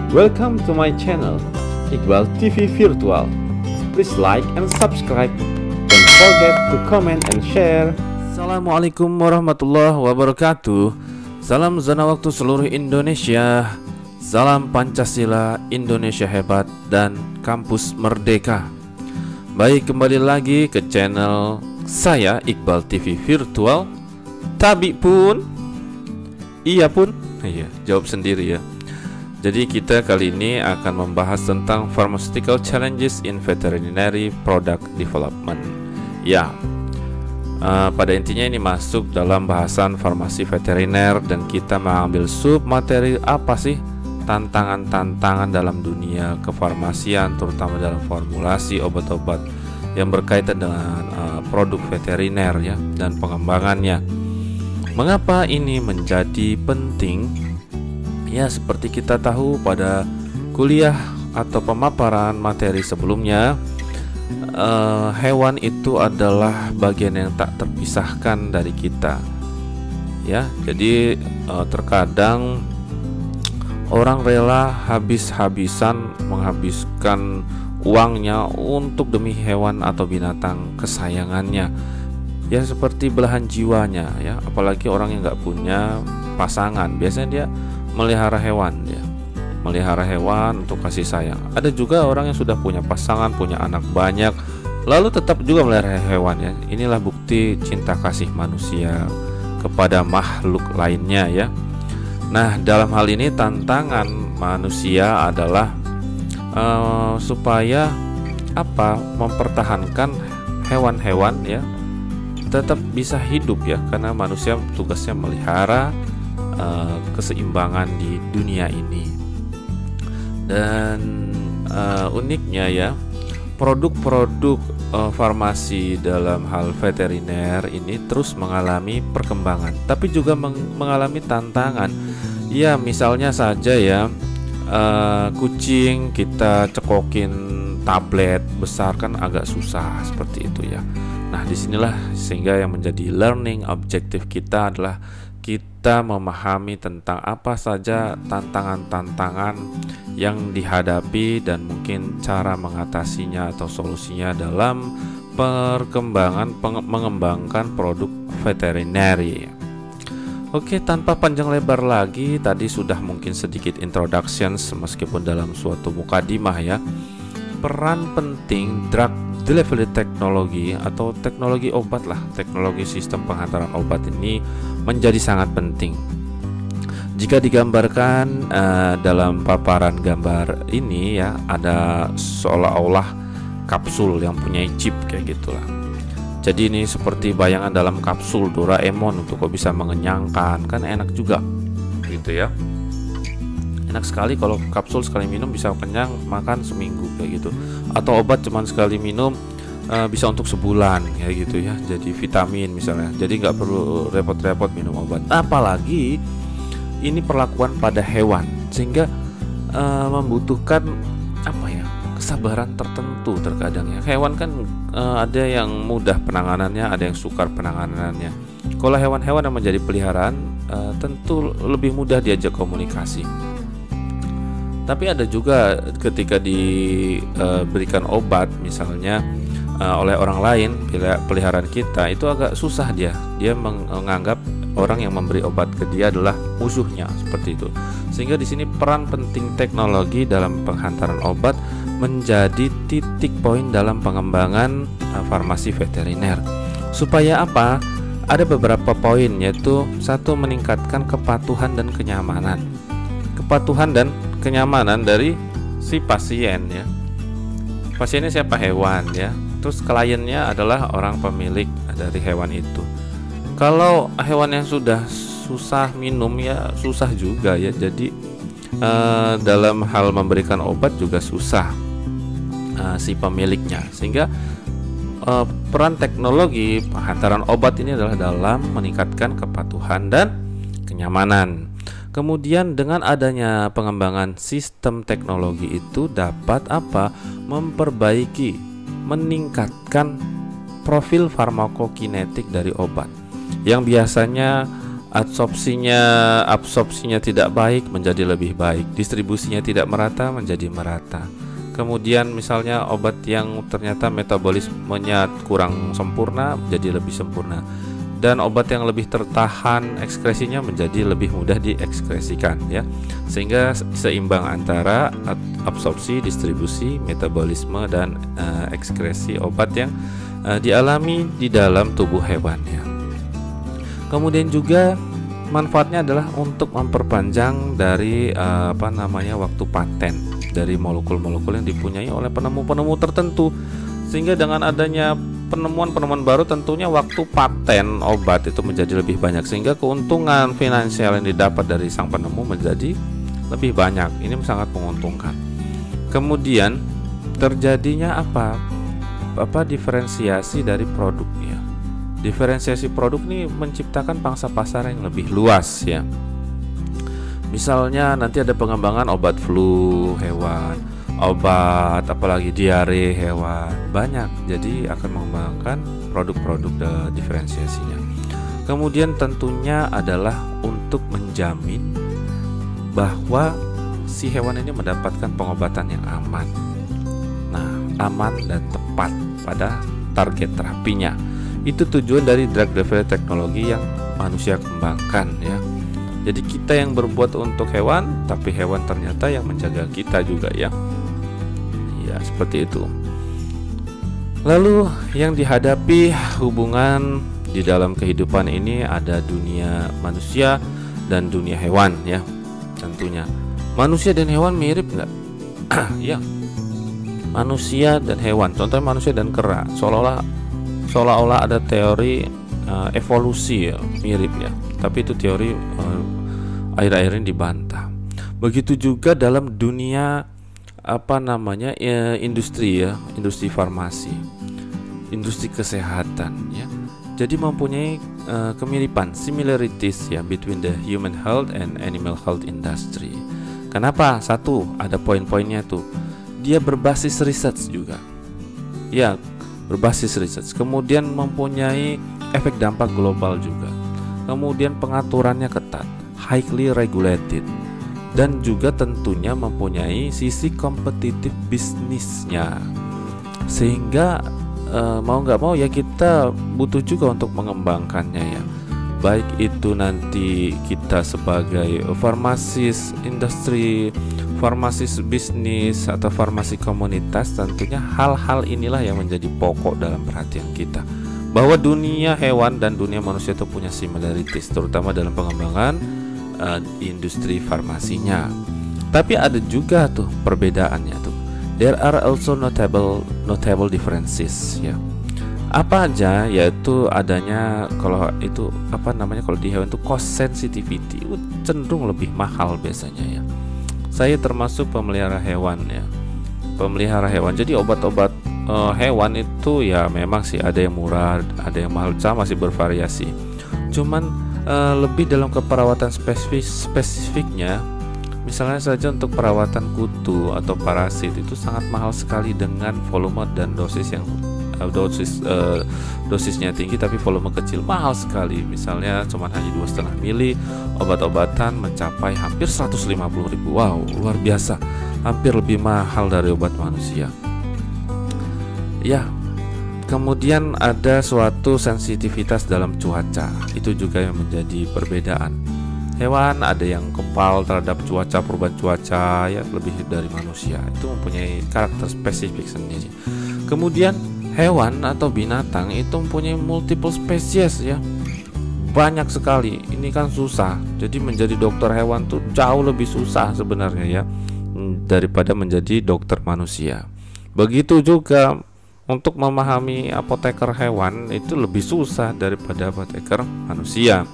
Welcome to my channel, Iqbal TV Virtual. Please like and subscribe. Don't forget to comment and share. Assalamualaikum warahmatullahi wabarakatuh. Salam zona waktu seluruh Indonesia. Salam Pancasila, Indonesia hebat, dan kampus merdeka. Baik, kembali lagi ke channel saya, Iqbal TV Virtual. Tabi pun, iya pun, iya, jawab sendiri ya. Jadi kita kali ini akan membahas tentang pharmaceutical challenges in veterinary product development. Ya, pada intinya ini masuk dalam bahasan farmasi veteriner, dan kita mengambil sub materi apa sih tantangan-tantangan dalam dunia kefarmasian, terutama dalam formulasi obat-obat yang berkaitan dengan produk veteriner ya, dan pengembangannya. Mengapa ini menjadi penting? Ya, seperti kita tahu pada kuliah atau pemaparan materi sebelumnya, hewan itu adalah bagian yang tak terpisahkan dari kita. Ya, jadi terkadang orang rela habis-habisan menghabiskan uangnya untuk demi hewan atau binatang kesayangannya. Ya, seperti belahan jiwanya ya, apalagi orang yang nggak punya pasangan, biasanya dia melihara hewan ya, melihara hewan untuk kasih sayang. Ada juga orang yang sudah punya pasangan, punya anak banyak, lalu tetap juga melihara hewan ya. Inilah bukti cinta kasih manusia kepada makhluk lainnya ya. Nah, dalam hal ini tantangan manusia adalah supaya mempertahankan hewan-hewan ya tetap bisa hidup ya, karena manusia tugasnya melihara keseimbangan di dunia ini. Dan uniknya ya, produk-produk farmasi dalam hal veteriner ini terus mengalami perkembangan, tapi juga mengalami tantangan. Ya, misalnya saja ya, kucing kita cekokin tablet besar kan agak susah seperti itu ya. Nah, disinilah sehingga yang menjadi learning objektif kita adalah kita memahami tentang apa saja tantangan-tantangan yang dihadapi dan mungkin cara mengatasinya atau solusinya dalam mengembangkan produk veterinary. Oke, tanpa panjang lebar lagi, tadi sudah mungkin sedikit introductions meskipun dalam suatu mukadimah ya. Peran penting drug delivery technology atau teknologi obat lah, teknologi sistem penghantaran obat ini menjadi sangat penting. Jika digambarkan dalam paparan gambar ini ya, ada seolah-olah kapsul yang punya chip kayak gitulah. Jadi ini seperti bayangan dalam kapsul Doraemon untuk kok bisa mengenyangkan, kan enak juga gitu ya. Enak sekali kalau kapsul sekali minum bisa kenyang makan seminggu kayak gitu. Atau obat cuman sekali minum bisa untuk sebulan kayak gitu ya. Jadi vitamin misalnya. Jadi nggak perlu repot-repot minum obat. Apalagi ini perlakuan pada hewan, sehingga membutuhkan kesabaran tertentu terkadang ya. Hewan kan ada yang mudah penanganannya, ada yang sukar penanganannya. Kalau hewan-hewan yang menjadi peliharaan tentu lebih mudah diajak komunikasi. Tapi ada juga ketika diberikan obat misalnya oleh orang lain, peliharaan kita itu agak susah, dia menganggap orang yang memberi obat ke dia adalah musuhnya seperti itu. Sehingga di sini peran penting teknologi dalam penghantaran obat menjadi titik poin dalam pengembangan farmasi veteriner. Supaya apa? Ada beberapa poin, yaitu satu, meningkatkan kepatuhan dan kenyamanan. Kepatuhan dan kenyamanan dari si pasien ya. Pasiennya siapa? Hewan ya. Terus kliennya adalah orang pemilik dari hewan itu. Kalau hewan yang sudah susah minum ya susah juga ya. Jadi dalam hal memberikan obat juga susah si pemiliknya. Sehingga peran teknologi penghantaran obat ini adalah dalam meningkatkan kepatuhan dan kenyamanan. Kemudian dengan adanya pengembangan sistem teknologi itu dapat memperbaiki, meningkatkan profil farmakokinetik dari obat yang biasanya absorpsinya tidak baik menjadi lebih baik, distribusinya tidak merata menjadi merata. Kemudian misalnya obat yang ternyata metabolismenya kurang sempurna menjadi lebih sempurna, dan obat yang lebih tertahan ekskresinya menjadi lebih mudah diekskresikan ya, sehingga seimbang antara absorpsi, distribusi, metabolisme dan ekskresi obat yang dialami di dalam tubuh hewan ya. Kemudian juga manfaatnya adalah untuk memperpanjang dari waktu paten dari molekul-molekul yang dipunyai oleh penemu-penemu tertentu, sehingga dengan adanya penemuan-penemuan baru tentunya waktu paten obat itu menjadi lebih banyak, sehingga keuntungan finansial yang didapat dari sang penemu menjadi lebih banyak. Ini sangat menguntungkan. Kemudian terjadinya diferensiasi dari produknya. Diferensiasi produk ini menciptakan pangsa pasar yang lebih luas ya. Misalnya nanti ada pengembangan obat flu hewan, obat apalagi diare hewan, banyak. Jadi akan mengembangkan produk-produk diferensiasinya. Kemudian tentunya adalah untuk menjamin bahwa si hewan ini mendapatkan pengobatan yang aman. Nah, aman dan tepat pada target terapinya. Itu tujuan dari drug development teknologi yang manusia kembangkan ya. Jadi kita yang berbuat untuk hewan, tapi hewan ternyata yang menjaga kita juga ya. Ya, seperti itu. Lalu yang dihadapi hubungan di dalam kehidupan ini ada dunia manusia dan dunia hewan ya. Tentunya manusia dan hewan mirip nggak? Ya, manusia dan hewan. Contohnya manusia dan kera, seolah-olah ada teori evolusi ya, mirip ya. Tapi itu teori akhir-akhir ini dibantah. Begitu juga dalam dunia industri ya, industri farmasi, industri kesehatan ya. Jadi mempunyai kemiripan, similarities ya between the human health and animal health industry. Kenapa? Satu, ada poin-poinnya tuh. Dia berbasis research juga. Ya, berbasis research. Kemudian mempunyai efek dampak global juga. Kemudian pengaturannya ketat, highly regulated, dan juga tentunya mempunyai sisi kompetitif bisnisnya. Sehingga mau nggak mau ya kita butuh juga untuk mengembangkannya ya. Baik itu nanti kita sebagai farmasis industri, farmasis bisnis, atau farmasi komunitas, tentunya hal-hal inilah yang menjadi pokok dalam perhatian kita, bahwa dunia hewan dan dunia manusia itu punya similarities, terutama dalam pengembangan industri farmasinya. Tapi ada juga tuh perbedaannya tuh. There are also notable differences ya. Apa aja? Yaitu adanya kalau di hewan itu cost sensitivity cenderung lebih mahal biasanya ya. Saya termasuk pemelihara hewan ya. Pemelihara hewan. Jadi obat-obat hewan itu ya memang sih ada yang murah, ada yang mahal, masih bervariasi. Cuman lebih dalam keperawatan spesifiknya. Misalnya saja untuk perawatan kutu atau parasit itu sangat mahal sekali dengan volume dan dosisnya tinggi tapi volume kecil, mahal sekali. Misalnya cuma hanya 2,5 mili, obat-obatan mencapai hampir 150.000. Wow, luar biasa, hampir lebih mahal dari obat manusia ya. Kemudian ada suatu sensitivitas dalam cuaca, itu juga yang menjadi perbedaan. Hewan ada yang kebal terhadap perubahan cuaca ya, lebih dari manusia. Itu mempunyai karakter spesifik sendiri. Kemudian hewan atau binatang itu mempunyai multiple spesies ya, banyak sekali. Ini kan susah. Jadi menjadi dokter hewan tuh jauh lebih susah sebenarnya ya daripada menjadi dokter manusia. Begitu juga untuk memahami apoteker hewan itu lebih susah daripada apoteker manusia.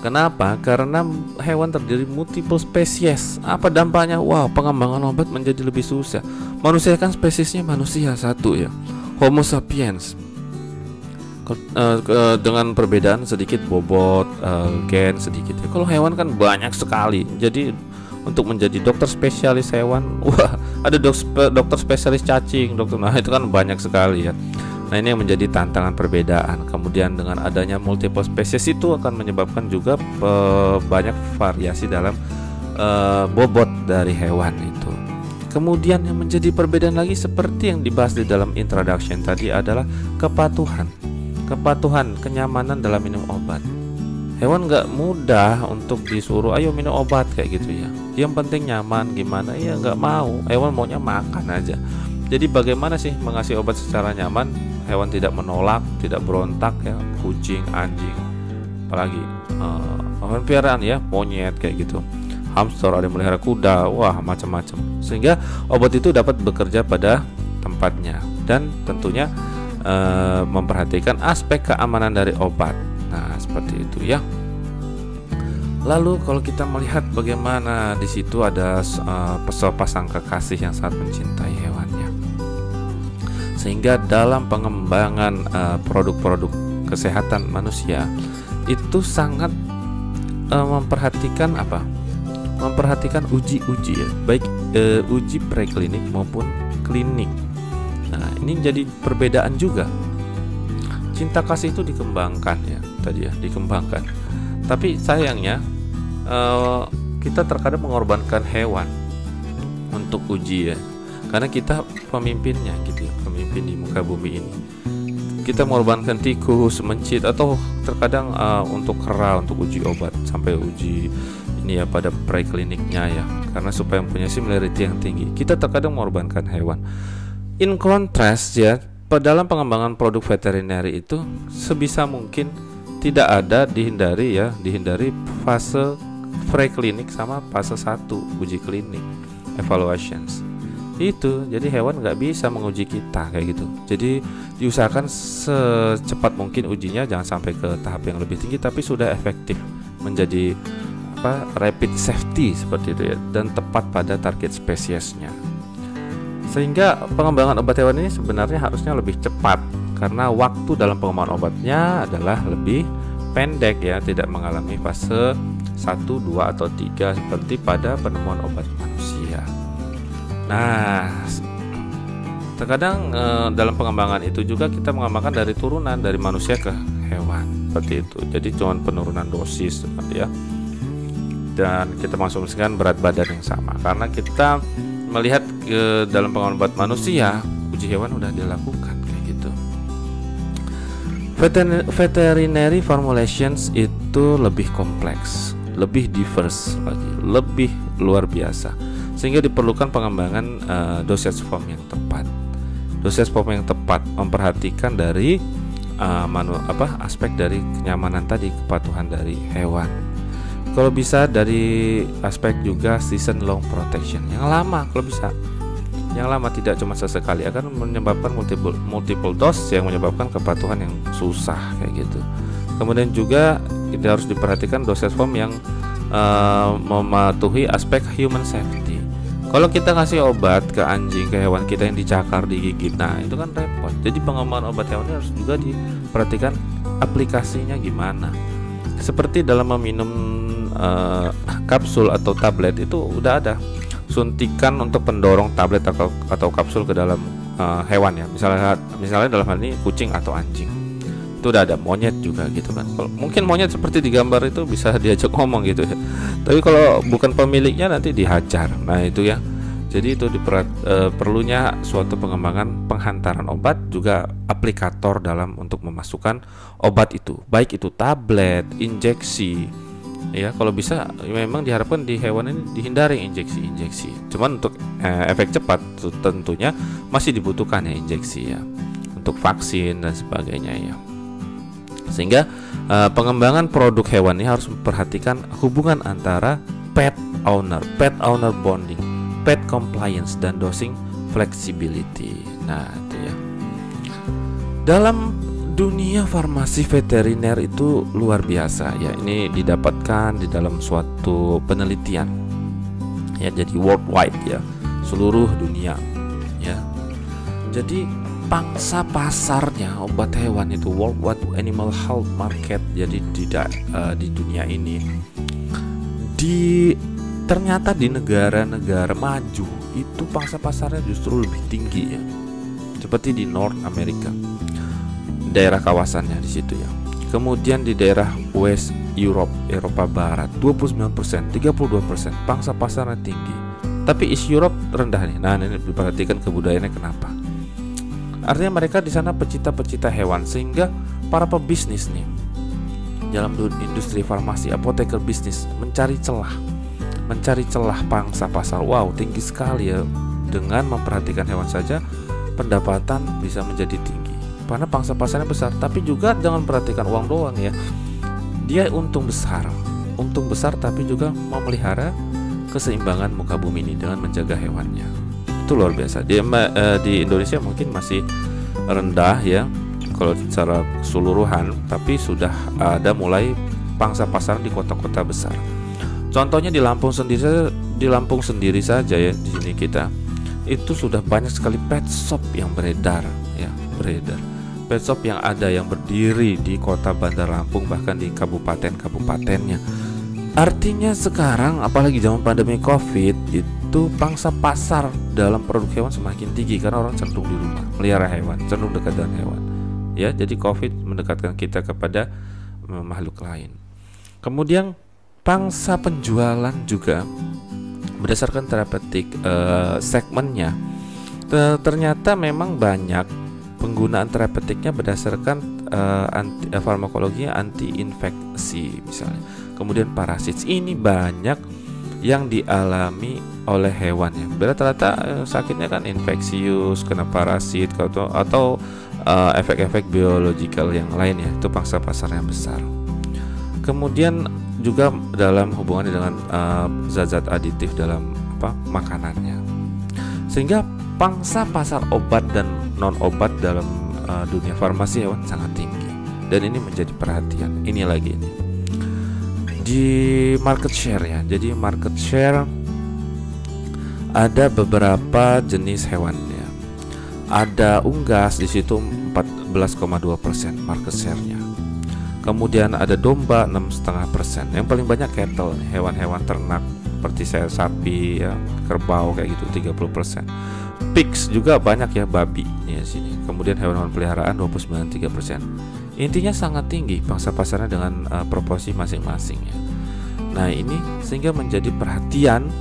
Kenapa? Karena hewan terdiri multiple spesies. Apa dampaknya? Wow, pengembangan obat menjadi lebih susah. Manusia kan spesiesnya manusia satu ya, Homo sapiens. Dengan perbedaan sedikit bobot, gen sedikit ya. Kalau hewan kan banyak sekali. Jadi untuk menjadi dokter spesialis hewan, wah, ada dokter spesialis cacing, dokter, nah itu kan banyak sekali ya. Nah, ini yang menjadi tantangan perbedaan. Kemudian dengan adanya multiple spesies itu akan menyebabkan juga banyak variasi dalam bobot dari hewan itu. Kemudian yang menjadi perbedaan lagi seperti yang dibahas di dalam introduction tadi adalah kepatuhan, kenyamanan dalam minum obat. Hewan nggak mudah untuk disuruh ayo minum obat kayak gitu ya. Yang penting nyaman, gimana ya nggak mau. Hewan maunya makan aja. Jadi bagaimana sih mengasih obat secara nyaman? Hewan tidak menolak, tidak berontak ya. Kucing, anjing, apalagi hewan peliharaan ya, monyet kayak gitu. Hamster, ada yang melihara kuda, wah macam-macam. Sehingga obat itu dapat bekerja pada tempatnya dan tentunya memperhatikan aspek keamanan dari obat. Nah, seperti itu ya. Lalu kalau kita melihat bagaimana di situ ada sepasang kekasih yang sangat mencintai hewannya. Sehingga dalam pengembangan produk-produk kesehatan manusia itu sangat memperhatikan apa? Memperhatikan uji-uji ya, baik uji preklinik maupun klinik. Nah, ini jadi perbedaan juga. Cinta kasih itu dikembangkan ya, tadi ya, dikembangkan. Tapi sayangnya kita terkadang mengorbankan hewan untuk uji ya, karena kita pemimpinnya gitu ya, pemimpin di muka bumi ini. Kita mengorbankan tikus, mencit, atau terkadang untuk kera untuk uji obat sampai uji ini ya pada prekliniknya ya, karena supaya mempunyai similarity yang tinggi. Kita terkadang mengorbankan hewan. In contrast ya, dalam pengembangan produk veterinary itu sebisa mungkin tidak ada dihindari fase preklinik sama fase 1 uji klinik evaluations. Itu jadi hewan nggak bisa menguji kita kayak gitu. Jadi diusahakan secepat mungkin ujinya jangan sampai ke tahap yang lebih tinggi, tapi sudah efektif menjadi rapid safety seperti itu ya, dan tepat pada target spesiesnya. Sehingga pengembangan obat hewan ini sebenarnya harusnya lebih cepat karena waktu dalam pengembangan obatnya adalah lebih pendek ya, tidak mengalami fase 1, 2 atau 3 seperti pada penemuan obat manusia. Nah, terkadang dalam pengembangan itu juga kita mengembangkan dari turunan dari manusia ke hewan seperti itu. Jadi cuma penurunan dosis ya. Dan kita masukkan berat badan yang sama karena kita melihat ke dalam pengembangan obat manusia, uji hewan udah dilakukan kayak gitu. Veterinary formulations itu lebih kompleks, lebih diverse lagi, lebih luar biasa, sehingga diperlukan pengembangan dosage form yang tepat. Dosage form yang tepat memperhatikan dari aspek dari kenyamanan tadi, kepatuhan dari hewan. Kalau bisa dari aspek juga season long protection yang lama, kalau bisa yang lama, tidak cuma sesekali, akan menyebabkan multiple dose yang menyebabkan kepatuhan yang susah kayak gitu. Kemudian juga harus diperhatikan dosage form yang mematuhi aspek human safety. Kalau kita ngasih obat ke anjing, ke hewan kita yang dicakar, digigit, nah itu kan repot. Jadi pengembangan obat hewan harus juga diperhatikan aplikasinya gimana. Seperti dalam meminum kapsul atau tablet itu udah ada suntikan untuk pendorong tablet atau kapsul ke dalam hewan ya. Misalnya dalam hal ini kucing atau anjing. Itu udah ada, monyet juga gitu kan. Kalau mungkin monyet seperti di gambar itu bisa diajak ngomong gitu ya. Tapi kalau bukan pemiliknya nanti dihajar. Nah, itu ya. Jadi itu perlunya suatu pengembangan penghantaran obat, juga aplikator dalam untuk memasukkan obat itu, baik itu tablet, injeksi. Ya, kalau bisa memang diharapkan di hewan ini dihindari injeksi. Cuman untuk efek cepat tentunya masih dibutuhkan ya injeksi ya, untuk vaksin dan sebagainya ya. Sehingga pengembangan produk hewan ini harus memperhatikan hubungan antara pet owner bonding, pet compliance, dan dosing flexibility. Nah, itu ya. Dalam dunia farmasi veteriner itu luar biasa ya. Ini didapatkan di dalam suatu penelitian ya, jadi worldwide ya, seluruh dunia ya. Jadi pangsa pasarnya obat hewan itu worldwide animal health market, jadi di dunia ini ternyata di negara-negara maju itu pangsa pasarnya justru lebih tinggi ya, seperti di North America. daerah kawasannya di situ ya. Kemudian di daerah West Europe, Eropa Barat 29%, 32%, pangsa pasarnya tinggi. Tapi East Europe rendah nih. Nah, ini diperhatikan kebudayaannya kenapa? Artinya mereka di sana pecinta-pecinta hewan, sehingga para pebisnis nih dalam industri farmasi, apoteker bisnis mencari celah pangsa pasar. Wow, tinggi sekali ya. Dengan memperhatikan hewan saja pendapatan bisa menjadi tinggi karena pangsa pasarnya besar. Tapi juga jangan perhatikan uang doang ya, dia untung besar tapi juga memelihara keseimbangan muka bumi ini dengan menjaga hewannya. Itu luar biasa. Di Indonesia mungkin masih rendah ya kalau secara keseluruhan, tapi sudah ada mulai pangsa pasar di kota-kota besar. Contohnya di Lampung sendiri saja ya, di sini kita itu sudah banyak sekali pet shop yang beredar. Pet shop yang ada yang berdiri di kota Bandar Lampung, bahkan di kabupaten-kabupatennya. Artinya sekarang apalagi zaman pandemi Covid itu pangsa pasar dalam produk hewan semakin tinggi karena orang cenderung di rumah melihara hewan, cenderung dekat dengan hewan. Ya, jadi Covid mendekatkan kita kepada makhluk lain. Kemudian pangsa penjualan juga berdasarkan terapeutik segmennya ternyata memang banyak penggunaan terapeutiknya berdasarkan farmakologinya anti-infeksi misalnya. Kemudian parasit ini banyak yang dialami oleh hewan ya. Rata-rata sakitnya kan infeksius, kena parasit atau efek-efek biologikal yang lain ya. Itu pangsa pasar yang besar. Kemudian juga dalam hubungannya dengan zat-zat aditif dalam makanannya. Sehingga pangsa pasar obat dan non obat dalam dunia farmasi hewan sangat tinggi, dan ini menjadi perhatian. Ini lagi ini di market share ya. Jadi market share ada beberapa jenis hewannya. Ada unggas di situ 14,2% market share-nya. Kemudian ada domba 6,5%. Yang paling banyak cattle, hewan-hewan ternak seperti sapi ya, kerbau kayak gitu 30%. Pigs juga banyak ya, babi ya sini. Kemudian hewan-hewan peliharaan 29,3%. Intinya sangat tinggi pangsa pasarnya dengan proporsi masing-masing ya. Nah, ini sehingga menjadi perhatian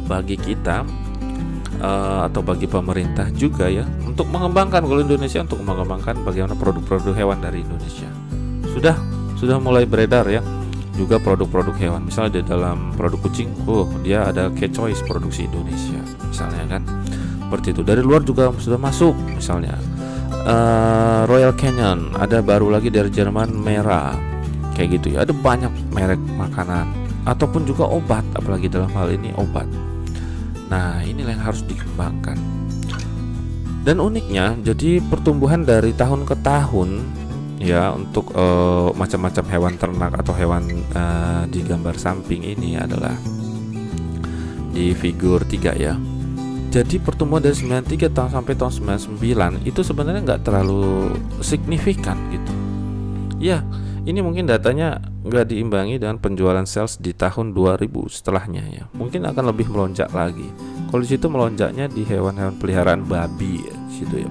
bagi kita atau bagi pemerintah juga ya untuk mengembangkan, kalau Indonesia untuk mengembangkan bagaimana produk-produk hewan dari Indonesia. Sudah mulai beredar ya juga produk-produk hewan. Misalnya di dalam produk kucing, dia ada K-Choice produksi Indonesia misalnya kan. Seperti itu. Dari luar juga sudah masuk misalnya Royal Canin, ada baru lagi dari Jerman Merah kayak gitu ya. Ada banyak merek makanan ataupun juga obat, apalagi dalam hal ini obat. Nah, inilah yang harus dikembangkan. Dan uniknya, jadi pertumbuhan dari tahun ke tahun ya untuk macam-macam hewan ternak atau hewan di gambar samping ini adalah di figur 3 ya. Jadi pertumbuhan dari 93 sampai tahun 99 itu sebenarnya nggak terlalu signifikan gitu. Ya, ini mungkin datanya nggak diimbangi dengan penjualan sales di tahun 2000 setelahnya ya. Mungkin akan lebih melonjak lagi. Kalau di situ melonjaknya di hewan-hewan peliharaan babi ya, di situ ya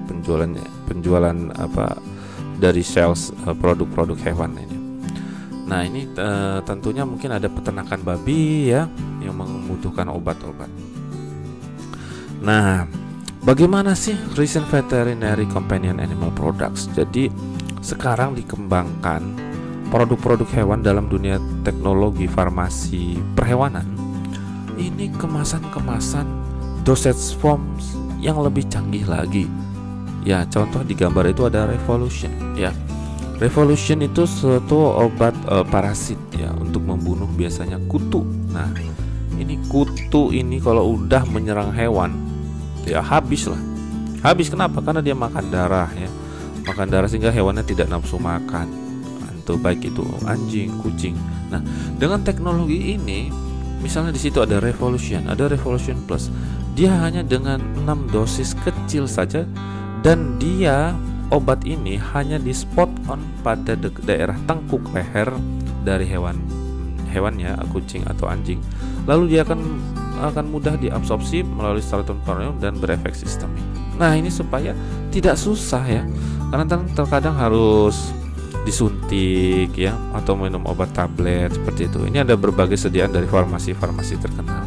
penjualan dari sales produk-produk hewan ini. Nah, ini tentunya mungkin ada peternakan babi ya yang membutuhkan obat-obat. Nah, bagaimana sih recent veterinary companion animal products? Jadi sekarang dikembangkan produk-produk hewan dalam dunia teknologi farmasi perhewanan. Ini kemasan-kemasan dosage forms yang lebih canggih lagi. Ya, contoh di gambar itu ada Revolution ya. Revolution itu suatu obat parasit ya untuk membunuh biasanya kutu. Nah, ini kutu ini kalau udah menyerang hewan ya habis lah. Habis kenapa? Karena dia makan darah ya. Makan darah sehingga hewannya tidak nafsu makan. Itu baik itu anjing, kucing. Nah, dengan teknologi ini misalnya di situ ada Revolution, ada Revolution Plus. Dia hanya dengan 6 dosis kecil saja, dan dia obat ini hanya di spot on pada daerah tengkuk leher dari hewannya, kucing atau anjing. Lalu dia akan mudah diabsorpsi melalui stratum corneum dan berefek sistemik. Nah, ini supaya tidak susah ya karena terkadang harus disuntik ya, atau minum obat tablet seperti itu. Ini ada berbagai sediaan dari farmasi-farmasi terkenal,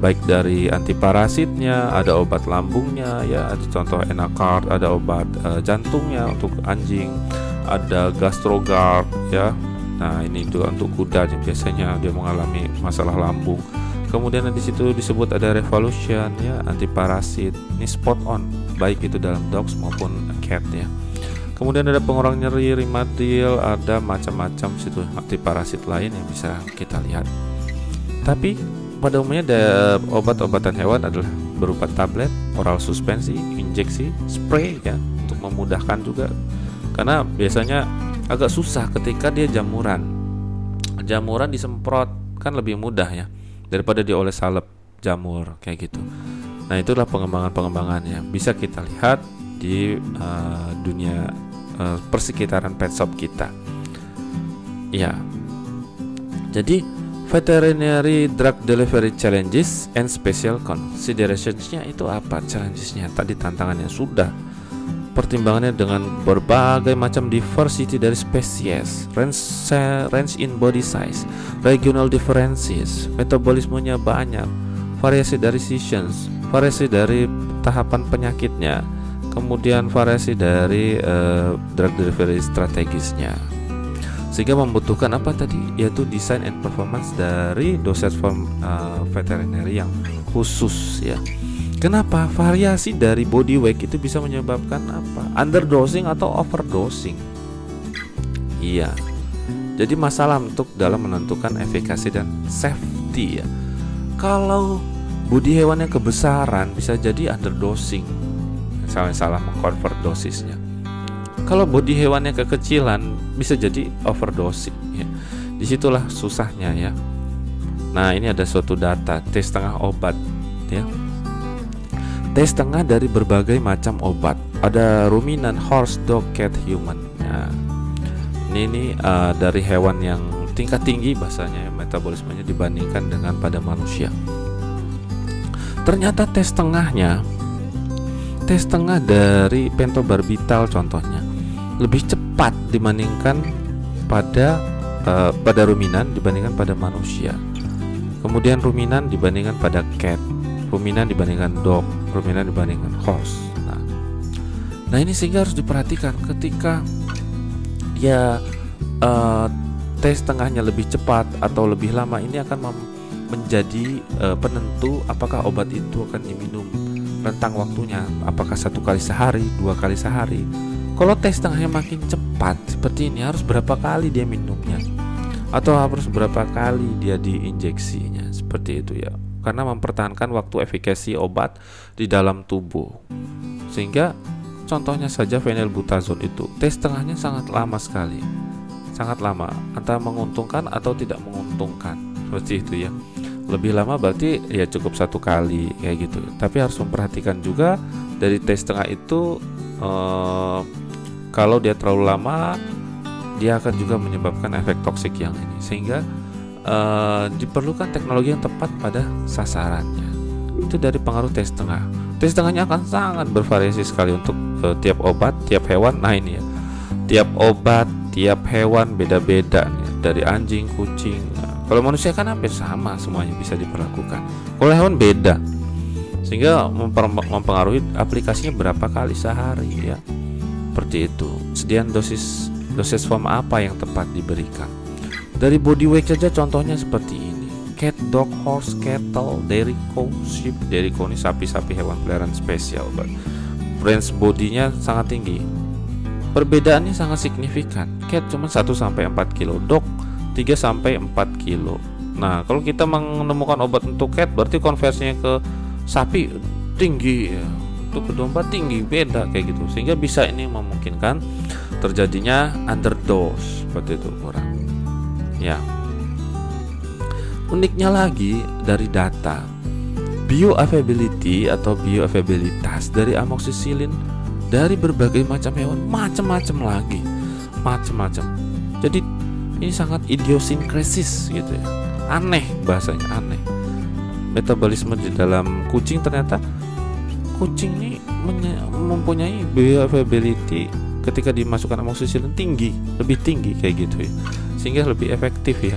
baik dari antiparasitnya, ada obat lambungnya ya, ada contoh Enacard, ada obat jantungnya untuk anjing, ada Gastrogard ya. Nah ini juga untuk kuda, biasanya dia mengalami masalah lambung. Kemudian di situ disebut ada Revolution ya, antiparasit. Ini spot on, baik itu dalam dogs maupun cat ya. Kemudian ada pengurang nyeri, Rimadyl, ada macam-macam situ antiparasit lain yang bisa kita lihat. Tapi pada umumnya obat-obatan hewan adalah berupa tablet, oral suspensi, injeksi, spray ya, untuk memudahkan juga. Karena biasanya agak susah ketika dia jamuran. Jamuran disemprot kan lebih mudah ya, daripada dioles salep jamur kayak gitu. Nah itulah pengembangannya bisa kita lihat di dunia persekitaran pet shop kita. Ya. Jadi veterinary drug delivery challenges and special considerations-nya itu apa? Challenges-nya tadi tantangannya sudah. Pertimbangannya dengan berbagai macam diversity dari spesies, range in body size, regional differences, metabolismenya banyak, variasi dari seasons, variasi dari tahapan penyakitnya, kemudian variasi dari drug delivery strategisnya, sehingga membutuhkan apa tadi, yaitu design and performance dari dosage form veterinary yang khusus ya. Kenapa? Variasi dari body weight itu bisa menyebabkan apa? Underdosing atau overdosing. Iya. Jadi masalah untuk dalam menentukan efikasi dan safety ya. Kalau body hewannya kebesaran bisa jadi underdosing, misalnya salah mengkonvert dosisnya. Kalau body hewannya kekecilan bisa jadi overdosing ya. Disitulah susahnya ya. Nah ini ada suatu data tes setengah obat ya. Tes setengah dari berbagai macam obat. Ada ruminan, horse, dog, cat, human. Nah, ini dari hewan yang tingkat tinggi bahasanya ya, metabolismenya dibandingkan dengan pada manusia. Ternyata tes setengah dari pentobarbital contohnya lebih cepat dibandingkan pada ruminan dibandingkan pada manusia. Kemudian ruminan dibandingkan pada cat, ruminan dibandingkan dog, ruminan dibandingkan horse. Nah ini sehingga harus diperhatikan ketika dia tes tengahnya lebih cepat atau lebih lama, ini akan menjadi penentu apakah obat itu akan diminum rentang waktunya, apakah 1 kali sehari, 2 kali sehari. Kalau tes tengahnya makin cepat seperti ini, harus berapa kali dia minumnya, atau harus berapa kali dia diinjeksinya, seperti itu ya. Karena mempertahankan waktu efikasi obat di dalam tubuh. Sehingga contohnya saja phenylbutazone itu tes tengahnya sangat lama sekali, sangat lama, antara menguntungkan atau tidak menguntungkan, seperti itu ya. Lebih lama berarti ya cukup 1 kali kayak gitu. Tapi harus memperhatikan juga dari tes tengah itu kalau dia terlalu lama dia akan juga menyebabkan efek toksik yang ini, sehingga diperlukan teknologi yang tepat pada sasarannya. Itu dari pengaruh tes tengah. Tes tengahnya akan sangat bervariasi sekali untuk tiap obat, tiap hewan. Nah ini ya, tiap obat, tiap hewan beda-beda nih. Dari anjing, kucing. Kalau manusia kan hampir sama, semuanya bisa diperlakukan. Kalau hewan beda, sehingga mempengaruhi aplikasinya berapa kali sehari ya. Seperti itu. Sediaan dosis form apa yang tepat diberikan. Dari body weight saja contohnya seperti ini. Cat, dog, horse, cattle, dairy cow, sheep. Dairy cow ini sapi-sapi hewan peliharaan spesial. Range bodinya sangat tinggi. Perbedaannya sangat signifikan. Cat cuma 1-4 kilo, dog 3-4 kilo. Nah, kalau kita menemukan obat untuk cat, berarti konversinya ke sapi tinggi ya. Untuk ke domba tinggi, beda kayak gitu. Sehingga bisa ini memungkinkan terjadinya underdose seperti itu kurang. Ya. Uniknya lagi dari data bioavailability atau bioavailabilitas dari amoxicillin dari berbagai macam hewan, macam-macam lagi, macam-macam. Jadi ini sangat idiosinkrasis gitu ya. Aneh bahasanya, aneh. Metabolisme di dalam kucing ternyata kucing ini mempunyai bioavailability ketika dimasukkan amoxicillin tinggi, lebih tinggi kayak gitu ya, sehingga lebih efektif ya.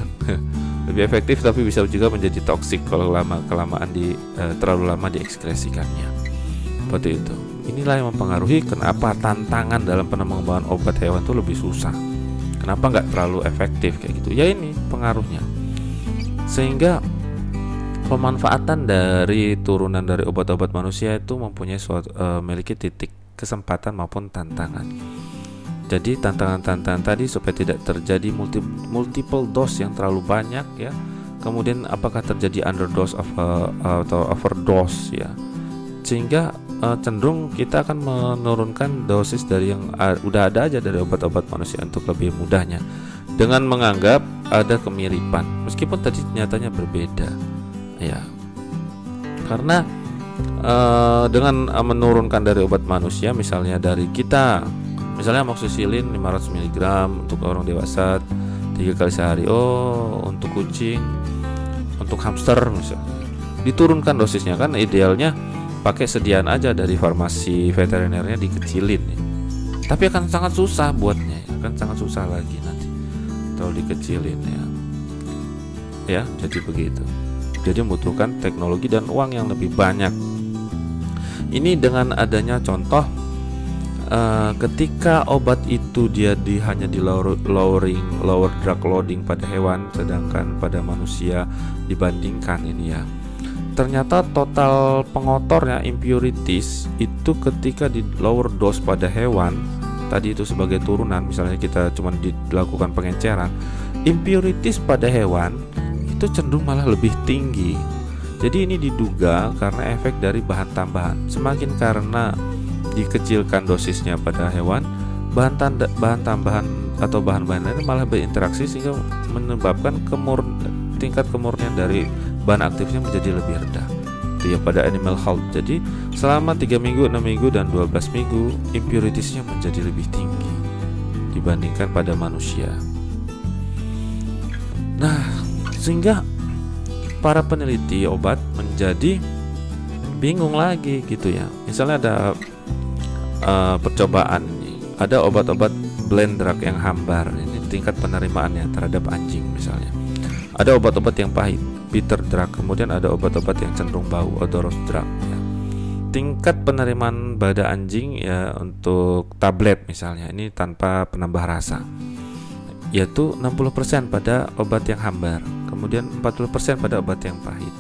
Lebih efektif, tapi bisa juga menjadi toksik kalau kelamaan terlalu lama diekskresikannya. Seperti itu. Inilah yang mempengaruhi kenapa tantangan dalam pengembangan obat hewan itu lebih susah. Kenapa nggak terlalu efektif kayak gitu? Ya ini pengaruhnya. Sehingga pemanfaatan dari turunan dari obat-obat manusia itu mempunyai memiliki titik kesempatan maupun tantangan. Jadi tantangan-tantangan tadi supaya tidak terjadi multiple dose yang terlalu banyak ya. Kemudian apakah terjadi underdose atau overdose ya. Sehingga cenderung kita akan menurunkan dosis dari yang udah ada aja dari obat-obat manusia untuk lebih mudahnya, dengan menganggap ada kemiripan meskipun tadi nyatanya berbeda ya. Karena dengan menurunkan dari obat manusia, misalnya dari kita, misalnya amoxicillin 500 mg untuk orang dewasa 3 kali sehari, untuk kucing, untuk hamster misalnya diturunkan dosisnya, kan idealnya pakai sediaan aja dari farmasi veterinernya dikecilin ya. Tapi akan sangat susah buatnya, akan sangat susah lagi nanti kalau dikecilin ya. Jadi begitu. Jadi membutuhkan teknologi dan uang yang lebih banyak. Ini dengan adanya contoh ketika obat itu dia hanya di lower drug loading pada hewan, sedangkan pada manusia dibandingkan ini ya, ternyata total pengotornya impurities itu ketika di lower dose pada hewan tadi itu sebagai turunan, misalnya kita cuma dilakukan pengenceran, impurities pada hewan itu cenderung malah lebih tinggi. Jadi ini diduga karena efek dari bahan tambahan. Semakin karena dikecilkan dosisnya pada hewan, bahan tambahan atau bahan-bahan lain malah berinteraksi sehingga menyebabkan tingkat kemurnian dari bahan aktifnya menjadi lebih rendah. Itu ya pada animal health. Jadi selama 3 minggu, 6 minggu, dan 12 minggu impuritiesnya menjadi lebih tinggi dibandingkan pada manusia. Nah, sehingga para peneliti obat menjadi bingung lagi gitu ya. Misalnya ada percobaan ini, ada obat-obat blend drug yang hambar, ini tingkat penerimaannya terhadap anjing misalnya. Ada obat-obat yang pahit, bitter drug, kemudian ada obat-obat yang cenderung bau, odorous drug ya. Tingkat penerimaan pada anjing ya untuk tablet misalnya, ini tanpa penambah rasa, yaitu 60% pada obat yang hambar, kemudian 40% pada obat yang pahit.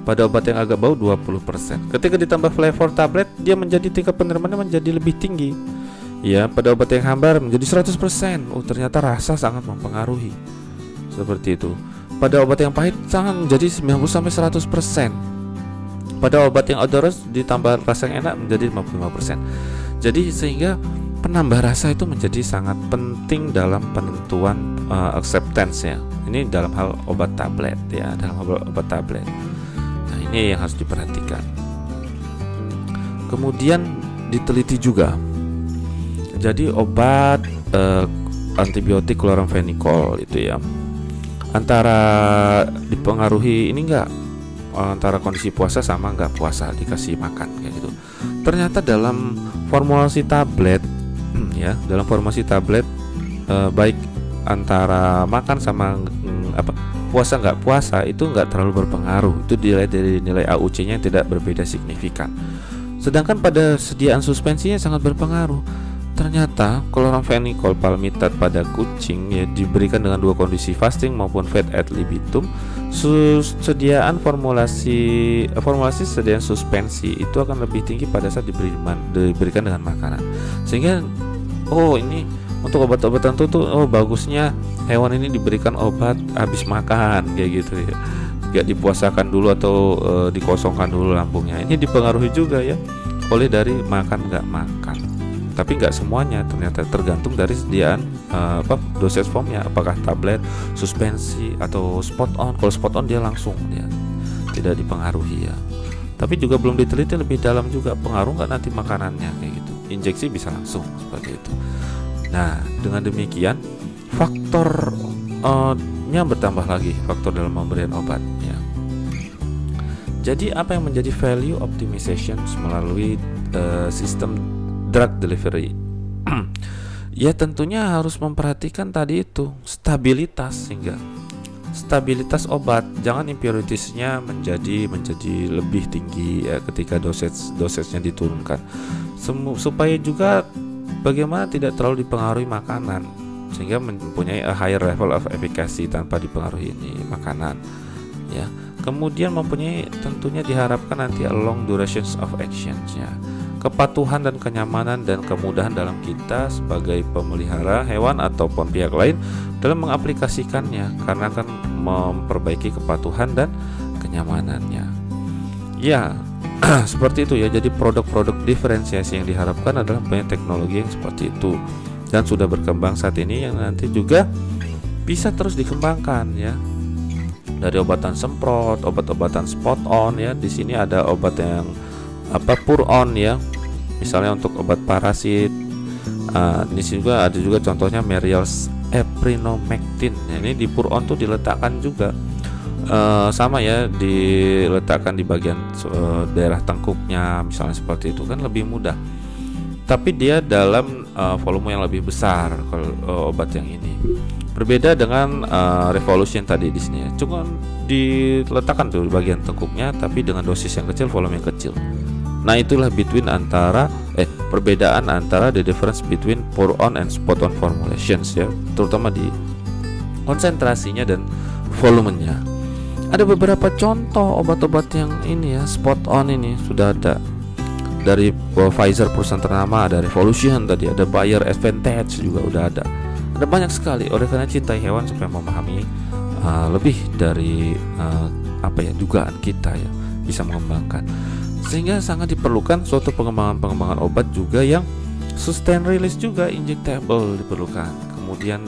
Pada obat yang agak bau 20%. Ketika ditambah flavor tablet, dia menjadi tingkat penerimaannya menjadi lebih tinggi. Ya, pada obat yang hambar menjadi 100%. Ternyata rasa sangat mempengaruhi. Seperti itu. Pada obat yang pahit sangat menjadi 90-100%. Pada obat yang odorous ditambah rasa yang enak menjadi 55%. Jadi sehingga penambah rasa itu menjadi sangat penting dalam penentuan acceptance-nya. Ini dalam hal obat tablet ya, dalam hal obat tablet. Nah, ini yang harus diperhatikan. Kemudian diteliti juga. Jadi obat antibiotik chloramphenicol itu ya, antara dipengaruhi ini enggak, antara kondisi puasa sama enggak puasa dikasih makan kayak gitu. Ternyata dalam formulasi tablet ya, dalam formulasi tablet baik antara makan sama puasa nggak puasa itu nggak terlalu berpengaruh. Itu dilihat dari nilai AUC-nya yang tidak berbeda signifikan. Sedangkan pada sediaan suspensinya sangat berpengaruh. Ternyata chloramphenicol palmitat pada kucing ya diberikan dengan 2 kondisi, fasting maupun fed ad libitum. Sediaan formulasi sediaan suspensi itu akan lebih tinggi pada saat diberikan dengan makanan. Sehingga ini untuk obat-obat tertentu tuh bagusnya hewan ini diberikan obat habis makan kayak gitu ya. Gak dipuasakan dulu atau dikosongkan dulu lambungnya. Ini dipengaruhi juga ya oleh dari makan nggak makan. Tapi nggak semuanya, ternyata tergantung dari sediaan dosage formnya, apakah tablet, suspensi atau spot on. Kalau spot on dia langsung dia tidak dipengaruhi ya. Tapi juga belum diteliti lebih dalam juga pengaruh nggak nanti makanannya kayak gitu. Injeksi bisa langsung seperti itu. Nah, dengan demikian faktornya bertambah lagi, faktor dalam pemberian obat ya. Jadi apa yang menjadi value optimization melalui sistem drug delivery? Ya tentunya harus memperhatikan tadi itu stabilitas, sehingga stabilitas obat, jangan impurities-nya menjadi lebih tinggi ya ketika dosisnya diturunkan, supaya juga bagaimana tidak terlalu dipengaruhi makanan, sehingga mempunyai a higher level of efficacy tanpa dipengaruhi ini makanan ya. Kemudian mempunyai tentunya diharapkan nanti long durations of actions ya, kepatuhan dan kenyamanan dan kemudahan dalam kita sebagai pemelihara hewan ataupun pihak lain dalam mengaplikasikannya, karena akan memperbaiki kepatuhan dan kenyamanannya ya. Seperti itu ya. Jadi produk-produk diferensiasi yang diharapkan adalah banyak teknologi yang seperti itu dan sudah berkembang saat ini, yang nanti juga bisa terus dikembangkan ya. Dari obatan semprot, obat-obatan spot on ya. Di sini ada obat yang pour on ya, misalnya untuk obat parasit. Di sini juga ada juga contohnya Merial's Eprinomectin. Ini di pour on tuh diletakkan juga sama ya, diletakkan di bagian daerah tengkuknya misalnya, seperti itu kan lebih mudah. Tapi dia dalam volume yang lebih besar kalau obat yang ini. Berbeda dengan Revolution tadi di sini ya. Cuma diletakkan tuh di bagian tengkuknya, tapi dengan dosis yang kecil, volume yang kecil. Nah, itulah perbedaan antara the difference between pour on and spot on formulations ya, terutama di konsentrasinya dan volumenya. Ada beberapa contoh obat-obat yang ini ya, spot on ini sudah ada dari Pfizer, perusahaan ternama, ada Revolution tadi, ada Bayer Advantage juga udah ada. Ada banyak sekali. Oleh karena cintai hewan supaya memahami lebih dari dugaan kita ya, bisa mengembangkan, sehingga sangat diperlukan suatu pengembangan obat juga yang sustain release juga, injectable diperlukan. Kemudian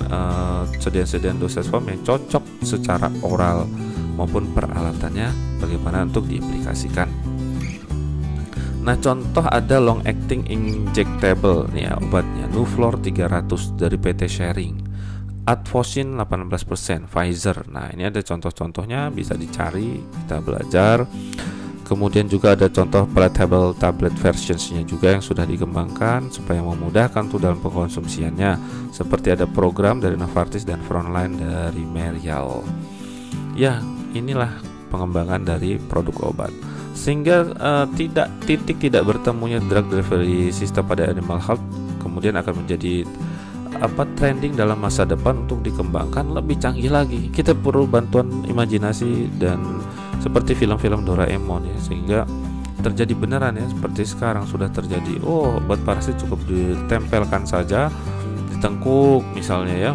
sediaan dosage form yang cocok secara oral maupun peralatannya bagaimana untuk diaplikasikan. Nah, contoh ada long acting injectable nih ya, obatnya Nuflor 300 dari PT Sharing, Advocin 18% Pfizer. Nah, ini ada contoh-contohnya, bisa dicari, kita belajar. Kemudian juga ada contoh palatable tablet versionsnya juga yang sudah dikembangkan supaya memudahkan tuh dalam pengkonsumsiannya, seperti ada program dari Novartis dan Frontline dari Merial. Ya, inilah pengembangan dari produk obat, sehingga tidak bertemunya drug delivery system pada animal health kemudian akan menjadi trending dalam masa depan untuk dikembangkan lebih canggih lagi. Kita perlu bantuan imajinasi dan seperti film-film Doraemon ya, sehingga terjadi beneran ya, seperti sekarang sudah terjadi. Obat parasit cukup ditempelkan saja di tengkuk misalnya ya.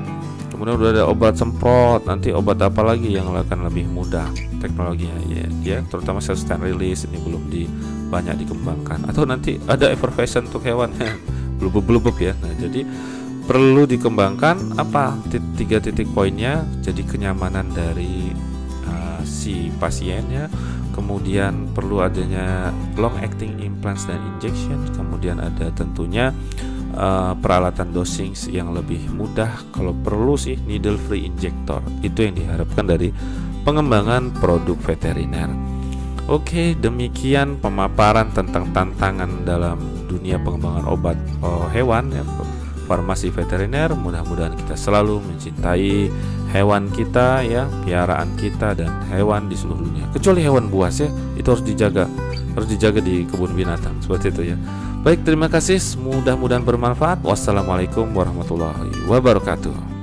Kemudian udah ada obat semprot, nanti obat apa lagi yang akan lebih mudah teknologinya ya, terutama sustain release ini belum banyak dikembangkan, atau nanti ada effervescent untuk hewan blubub ya. Nah, jadi perlu dikembangkan 3 titik poinnya. Jadi kenyamanan dari si pasiennya, kemudian perlu adanya long acting implants dan injection, kemudian ada tentunya peralatan dosing yang lebih mudah, kalau perlu sih needle free injector. Itu yang diharapkan dari pengembangan produk veteriner. Oke, demikian pemaparan tentang tantangan dalam dunia pengembangan obat hewan ya, farmasi veteriner. Mudah-mudahan kita selalu mencintai hewan kita ya, piaraan kita dan hewan di seluruh dunia, kecuali hewan buas ya, itu harus dijaga di kebun binatang, seperti itu ya. Baik, terima kasih, mudah-mudahan bermanfaat. Wassalamualaikum warahmatullahi wabarakatuh.